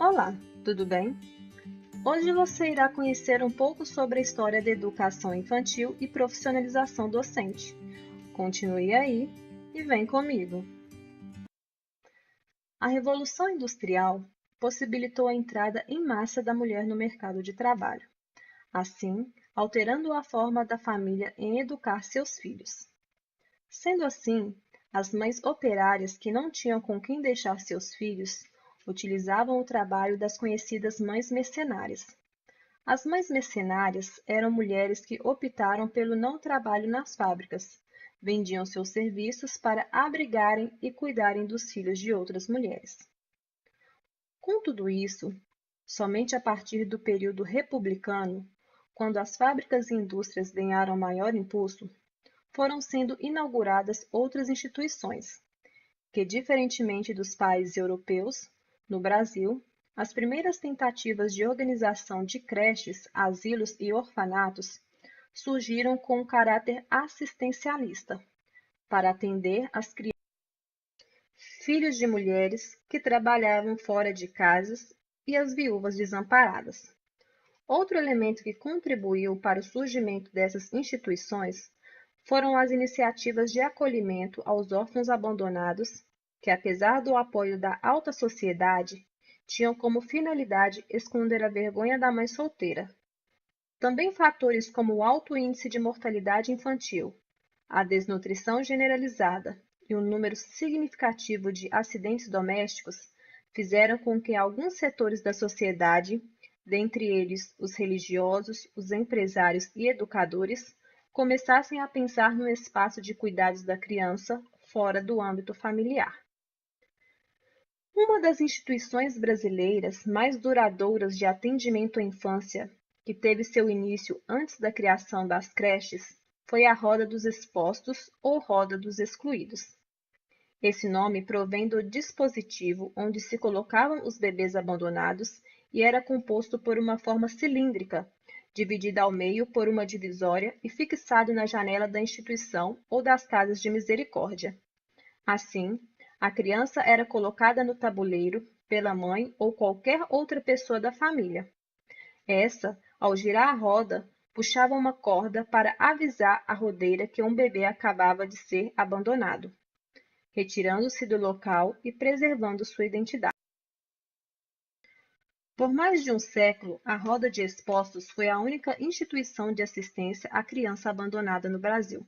Olá, tudo bem? Hoje você irá conhecer um pouco sobre a história da educação infantil e profissionalização docente. Continue aí e vem comigo. A Revolução Industrial possibilitou a entrada em massa da mulher no mercado de trabalho, assim, alterando a forma da família em educar seus filhos. Sendo assim, as mães operárias que não tinham com quem deixar seus filhos utilizavam o trabalho das conhecidas mães mercenárias. As mães mercenárias eram mulheres que optaram pelo não trabalho nas fábricas, vendiam seus serviços para abrigarem e cuidarem dos filhos de outras mulheres. Com tudo isso, somente a partir do período republicano, quando as fábricas e indústrias ganharam maior impulso, foram sendo inauguradas outras instituições, que, diferentemente dos países europeus, no Brasil, as primeiras tentativas de organização de creches, asilos e orfanatos surgiram com um caráter assistencialista, para atender as crianças filhos de mulheres que trabalhavam fora de casas e as viúvas desamparadas. Outro elemento que contribuiu para o surgimento dessas instituições foram as iniciativas de acolhimento aos órfãos abandonados, que, apesar do apoio da alta sociedade, tinham como finalidade esconder a vergonha da mãe solteira. Também fatores como o alto índice de mortalidade infantil, a desnutrição generalizada e um número significativo de acidentes domésticos fizeram com que alguns setores da sociedade, dentre eles os religiosos, os empresários e educadores, começassem a pensar no espaço de cuidados da criança fora do âmbito familiar. Uma das instituições brasileiras mais duradouras de atendimento à infância, que teve seu início antes da criação das creches, foi a Roda dos Expostos ou Roda dos Excluídos. Esse nome provém do dispositivo onde se colocavam os bebês abandonados e era composto por uma forma cilíndrica, dividida ao meio por uma divisória e fixado na janela da instituição ou das casas de misericórdia. Assim, a criança era colocada no tabuleiro pela mãe ou qualquer outra pessoa da família. Essa, ao girar a roda, puxava uma corda para avisar a rodeira que um bebê acabava de ser abandonado, retirando-se do local e preservando sua identidade. Por mais de um século, a Roda de Expostos foi a única instituição de assistência à criança abandonada no Brasil.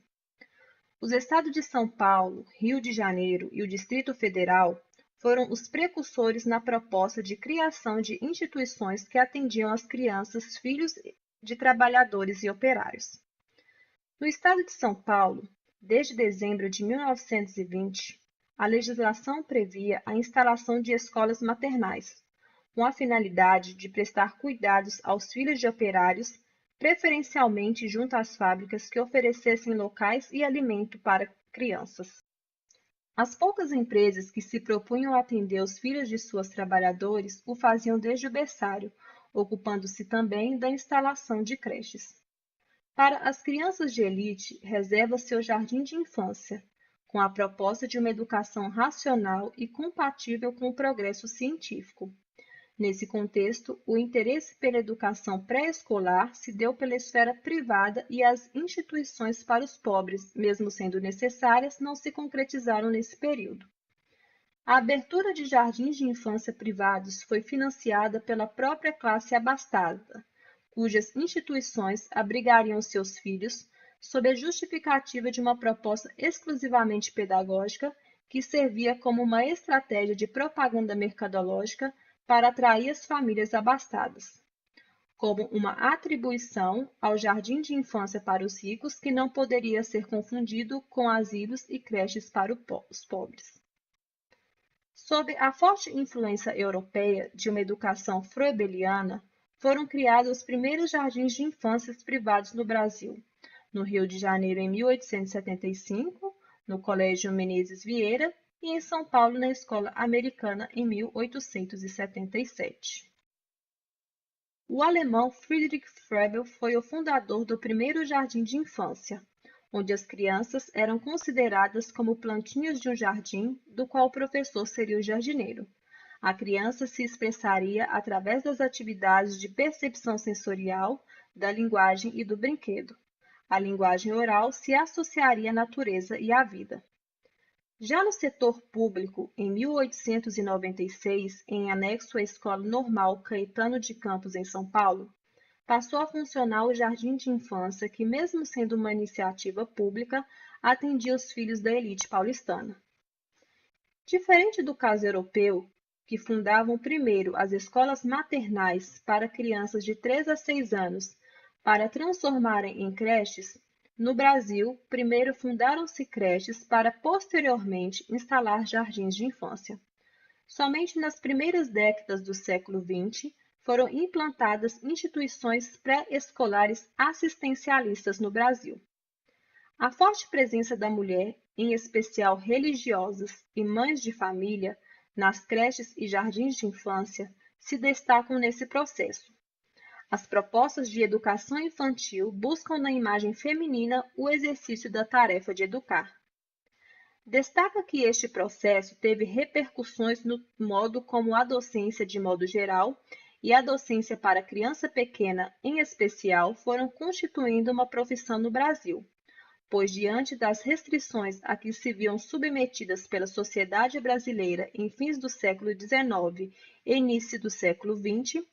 Os estados de São Paulo, Rio de Janeiro e o Distrito Federal foram os precursores na proposta de criação de instituições que atendiam as crianças filhos de trabalhadores e operários. No estado de São Paulo, desde dezembro de 1920, a legislação previa a instalação de escolas maternais, com a finalidade de prestar cuidados aos filhos de operários, preferencialmente junto às fábricas que oferecessem locais e alimento para crianças. As poucas empresas que se propunham a atender os filhos de seus trabalhadores o faziam desde o berçário, ocupando-se também da instalação de creches. Para as crianças de elite, reserva-se o jardim de infância, com a proposta de uma educação racional e compatível com o progresso científico. Nesse contexto, o interesse pela educação pré-escolar se deu pela esfera privada e as instituições para os pobres, mesmo sendo necessárias, não se concretizaram nesse período. A abertura de jardins de infância privados foi financiada pela própria classe abastada, cujas instituições abrigariam seus filhos sob a justificativa de uma proposta exclusivamente pedagógica que servia como uma estratégia de propaganda mercadológica para atrair as famílias abastadas, como uma atribuição ao jardim de infância para os ricos que não poderia ser confundido com asilos e creches para os pobres. Sob a forte influência europeia de uma educação froebeliana, foram criados os primeiros jardins de infância privados no Brasil, no Rio de Janeiro em 1875, no Colégio Menezes Vieira, e em São Paulo na Escola Americana em 1877. O alemão Friedrich Froebel foi o fundador do primeiro jardim de infância, onde as crianças eram consideradas como plantinhas de um jardim, do qual o professor seria o jardineiro. A criança se expressaria através das atividades de percepção sensorial, da linguagem e do brinquedo. A linguagem oral se associaria à natureza e à vida. Já no setor público, em 1896, em anexo à Escola Normal Caetano de Campos, em São Paulo, passou a funcionar o Jardim de Infância, que, mesmo sendo uma iniciativa pública, atendia os filhos da elite paulistana. Diferente do caso europeu, que fundavam primeiro as escolas maternais para crianças de 3 a 6 anos, para transformarem em creches, no Brasil, primeiro fundaram-se creches para posteriormente instalar jardins de infância. Somente nas primeiras décadas do século XX foram implantadas instituições pré-escolares assistencialistas no Brasil. A forte presença da mulher, em especial religiosas e mães de família, nas creches e jardins de infância, se destacam nesse processo. As propostas de educação infantil buscam na imagem feminina o exercício da tarefa de educar. Destaca que este processo teve repercussões no modo como a docência de modo geral e a docência para criança pequena em especial foram constituindo uma profissão no Brasil, pois diante das restrições a que se viam submetidas pela sociedade brasileira em fins do século XIX e início do século XX,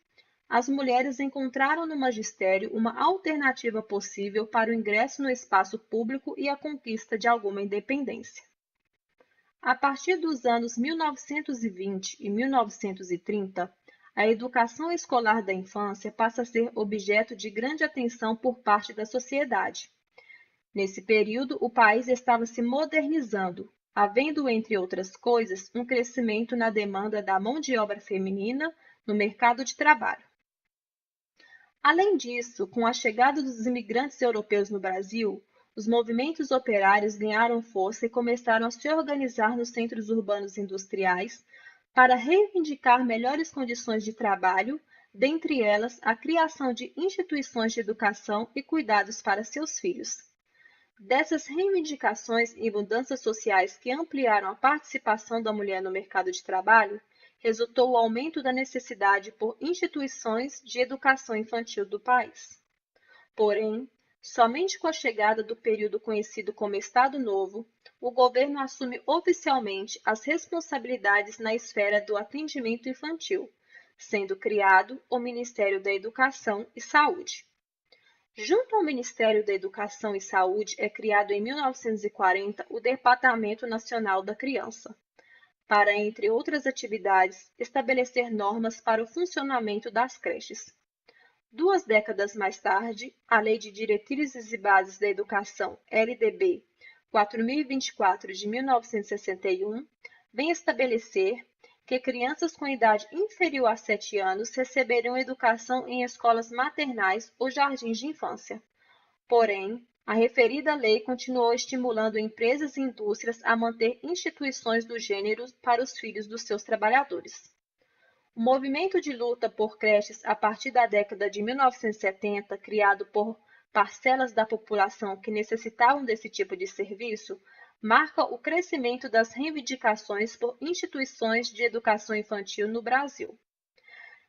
as mulheres encontraram no magistério uma alternativa possível para o ingresso no espaço público e a conquista de alguma independência. A partir dos anos 1920 e 1930, a educação escolar da infância passa a ser objeto de grande atenção por parte da sociedade. Nesse período, o país estava se modernizando, havendo, entre outras coisas, um crescimento na demanda da mão de obra feminina no mercado de trabalho. Além disso, com a chegada dos imigrantes europeus no Brasil, os movimentos operários ganharam força e começaram a se organizar nos centros urbanos industriais para reivindicar melhores condições de trabalho, dentre elas a criação de instituições de educação e cuidados para seus filhos. Dessas reivindicações e mudanças sociais que ampliaram a participação da mulher no mercado de trabalho, resultou o aumento da necessidade por instituições de educação infantil do país. Porém, somente com a chegada do período conhecido como Estado Novo, o governo assume oficialmente as responsabilidades na esfera do atendimento infantil, sendo criado o Ministério da Educação e Saúde. Junto ao Ministério da Educação e Saúde é criado em 1940 o Departamento Nacional da Criança, para, entre outras atividades, estabelecer normas para o funcionamento das creches. 2 décadas mais tarde, a Lei de Diretrizes e Bases da Educação, LDB 4024 de 1961, vem estabelecer que crianças com idade inferior a 7 anos receberão educação em escolas maternais ou jardins de infância. Porém, a referida lei continuou estimulando empresas e indústrias a manter instituições do gênero para os filhos dos seus trabalhadores. O movimento de luta por creches a partir da década de 1970, criado por parcelas da população que necessitavam desse tipo de serviço, marca o crescimento das reivindicações por instituições de educação infantil no Brasil.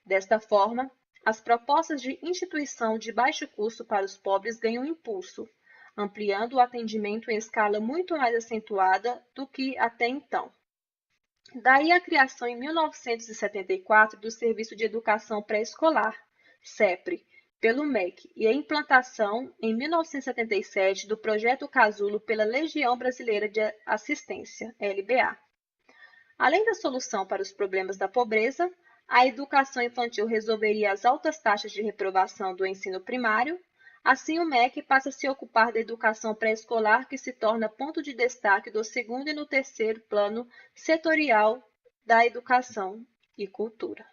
Desta forma, as propostas de instituição de baixo custo para os pobres ganham impulso, ampliando o atendimento em escala muito mais acentuada do que até então. Daí a criação em 1974 do Serviço de Educação Pré-Escolar, SEPRE, pelo MEC, e a implantação, em 1977, do Projeto Casulo pela Legião Brasileira de Assistência, LBA. Além da solução para os problemas da pobreza, a educação infantil resolveria as altas taxas de reprovação do ensino primário. Assim, o MEC passa a se ocupar da educação pré-escolar, que se torna ponto de destaque do segundo e no terceiro plano setorial da educação e cultura.